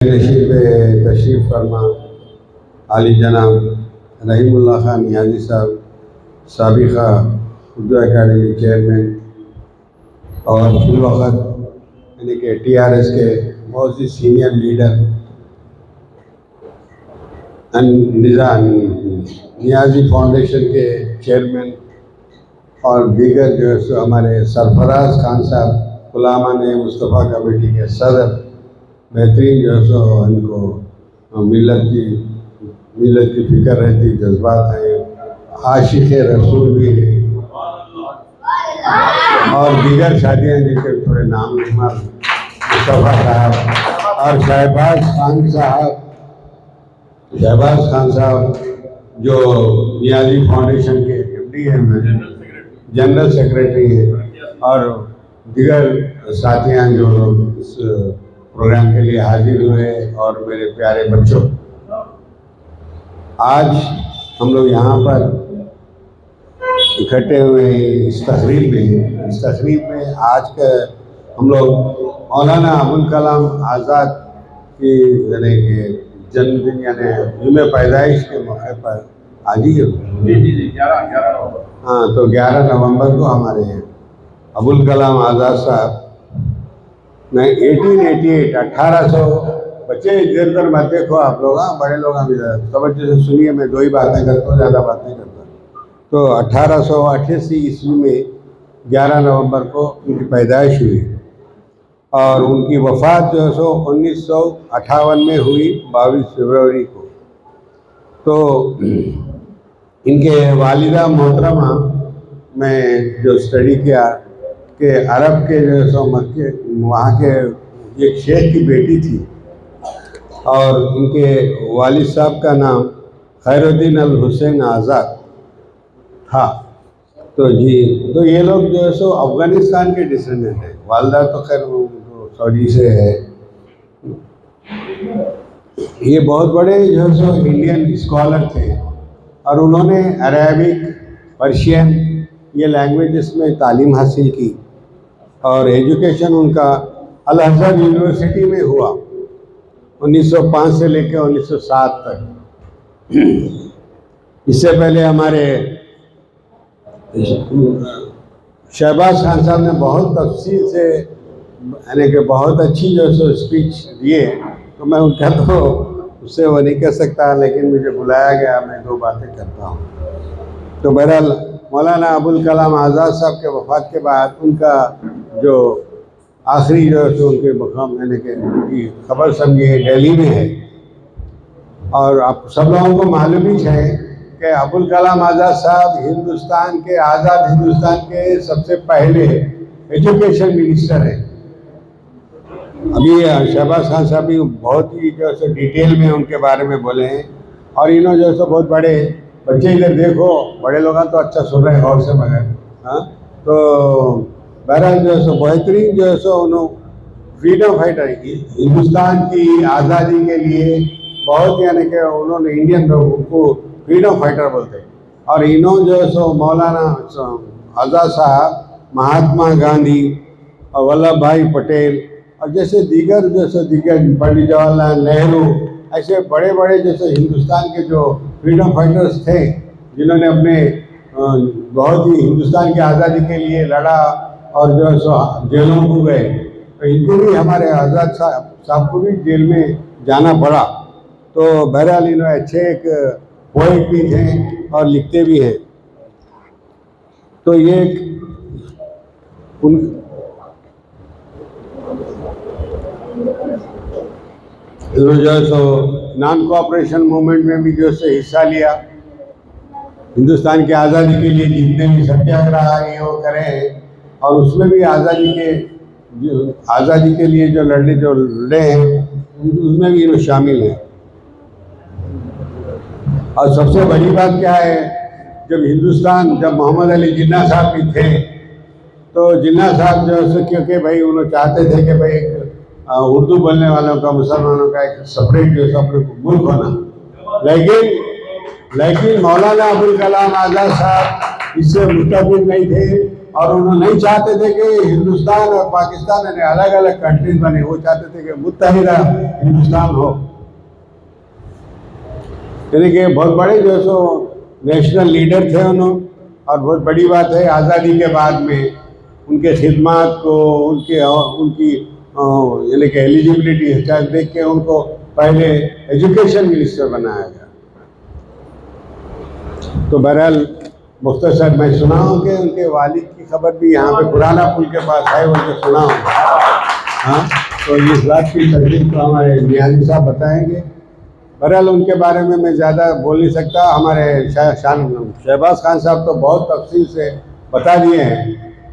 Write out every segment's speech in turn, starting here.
नशीब पे तशरीफ़ फरमा आली जनाब रहीमुल्लाह खान नियाज़ी साहब, साबिक़ा उर्दू अकेडमी चेयरमैन और फिलवक़्त यानी कि TRS के बहुत सी सीनियर लीडर, नियाज़ी फाउंडेशन के चेयरमैन और दीगर जो है सो हमारे सरफराज खान साहब, गुलामान मुस्तफ़ा कमेटी के सदर, बेहतरीन जो है सो इनको मिलत की फ़िक्र रहती, जज्बात हैं, आशिक़ रसूल भी हैं और दीगर शादियाँ जिनके थोड़े नाम नहीं मालूम, मुस्तफ़ा साहब और शहबाज खान साहब जो नियाज़ी फाउंडेशन के MD हैं, जनरल सेक्रेटरी हैं और दीगर साथियाँ जो लोग इस प्रोग्राम के लिए हाजिर हुए और मेरे प्यारे बच्चों, आज हम लोग यहाँ पर इकट्ठे हुए इस तकरीब में आज का हम लोग मौलाना अबुल कलाम आज़ाद की यानी कि जन्मदिन यानी जुम्मे पैदाइश के मौके पर आज ही 11 नवंबर को हमारे अबुल कलाम आज़ाद साहब 1888 1800 बच्चे इधर मत देखो आप लोग, बड़े लोग हम तवज्जो से सुनिए, मैं दो ही बातें करता हूँ, ज़्यादा बात नहीं करता। तो 1888 ईस्वी में 11 नवंबर को उनकी पैदाइश हुई और उनकी वफ़ात जो है सो 1958 में हुई 22 फरवरी को। तो इनके वालिदा मोहतरमा में जो स्टडी किया कि अरब के जो है सो मक्के वहाँ के एक शेख की बेटी थी और इनके वालिद साहब का नाम खैरुद्दीन अल हुसैन आज़ाद था। तो ये लोग जो है सो अफ़गानिस्तान के डिसेंडेंट हैं, वालदा तो खैर सऊदी से है। ये बहुत बड़े जो है सो इंडियन स्कॉलर थे और उन्होंने अरेबिक, पर्शियन ये लैंग्वेजेस में तालीम हासिल की और एजुकेशन उनका अल अज़हर यूनिवर्सिटी में हुआ 1905 से लेकर 1907 तक। इससे पहले हमारे शहबाज खान साहब ने बहुत तफसील से यानी कि बहुत अच्छी जो सो स्पीच दिए, तो मैं उनका तो उससे वो नहीं कर सकता, लेकिन मुझे बुलाया गया, मैं दो बातें करता हूँ। तो बहरहाल मौलाना अबुल कलाम आज़ाद साहब के वफ़ात के बाद उनका जो आखिरी जो है सो उनके मकाम यानी कि उनकी खबर समझिए दिल्ली में है और आप सब लोगों को मालूम ही है कि अबुल कलाम आज़ाद साहब हिंदुस्तान के आज़ाद हिंदुस्तान के सबसे पहले एजुकेशन मिनिस्टर हैं। अभी शहबाज खान साहब भी बहुत ही जो है सो डिटेल में उनके बारे में बोले हैं और इन्होंने जो है सो बहुत बड़े बच्चे इधर देखो, बड़े लोग तो अच्छा सुन रहे हैं गौर से मगर, हाँ। तो बहरहाल जो है सो बेहतरीन जो है सो उन्होंने फ्रीडम फाइटर, हिंदुस्तान की आज़ादी के लिए बहुत यानी कि उन्होंने इंडियन लोगों को फ्रीडम फाइटर बोलते हैं और इन्होंने जो है सो मौलाना आज़ाद साहब, महात्मा गांधी और वल्लभ भाई पटेल और जैसे दीगर पंडित जवाहरलाल नेहरू, ऐसे बड़े बड़े जैसे हिंदुस्तान के जो फ्रीडम फाइटर्स थे जिन्होंने अपने बहुत ही हिंदुस्तान की आज़ादी के लिए लड़ा और जो है सो जेलों को गए, तो इनको भी हमारे आज़ाद साहब को भी जेल में जाना पड़ा। तो बहरहाल इन्होंने अच्छे एक पोएट भी थे और लिखते भी हैं। तो ये जो है सो नॉन कोऑपरेशन मूवमेंट में भी जो है हिस्सा लिया, हिंदुस्तान की आज़ादी के लिए जितने भी सत्याग्रह ये वो करे हैं और उसमें भी आज़ादी के लिए जो लड़े हैं उसमें भी इन्होंने शामिल हैं। और सबसे बड़ी बात क्या है, जब मोहम्मद अली जिन्ना साहब भी थे तो जिन्ना साहब जो है क्योंकि भाई उन्होंने चाहते थे कि भाई एक उर्दू बोलने वालों का, मुसलमानों का एक सेपरेट जो है अपने मुल्क होना, लेकिन मौलाना अबुल कलाम आज़ाद साहब इससे मुतफिक नहीं थे और उन्होंने नहीं चाहते थे कि हिंदुस्तान और पाकिस्तान यानी अलग अलग कंट्रीज बने, वो चाहते थे कि मुत्तहिदा हिंदुस्तान हो। यानी कि बहुत बड़े जो सो नेशनल लीडर थे उन्होंने, और बहुत बड़ी बात है आज़ादी के बाद में उनके खिदमात को, उनकी यानी कि एलिजिबिलिटी देख के उनको पहले एजुकेशन मिनिस्टर बनाया गया। तो बहरहाल मुख्तसर मैं सुना हूँ कि उनके वालिद की खबर भी यहाँ पे पुराना पुल के पास है, उनको सुना हूँ। हाँ, तो इस बात की तकलीफ तो हमारे नियाज़ी साहब बताएंगे। बहरहाल उनके बारे में मैं ज़्यादा बोल नहीं सकता। हमारे शहबाज खान साहब तो बहुत तफसील से बता दिए हैं।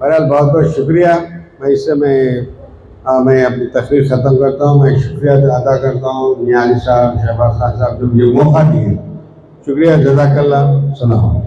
बहरहाल बहुत बहुत शुक्रिया। मैं इससे मैं अपनी तकरीर ख़त्म करता हूँ। मैं शुक्रिया अदा करता हूँ नियाज़ी साहब, शहबाज खान साहब जो मुझे मौका दिए। शुक्रिया, जज़ाकल्लाह। सलाम।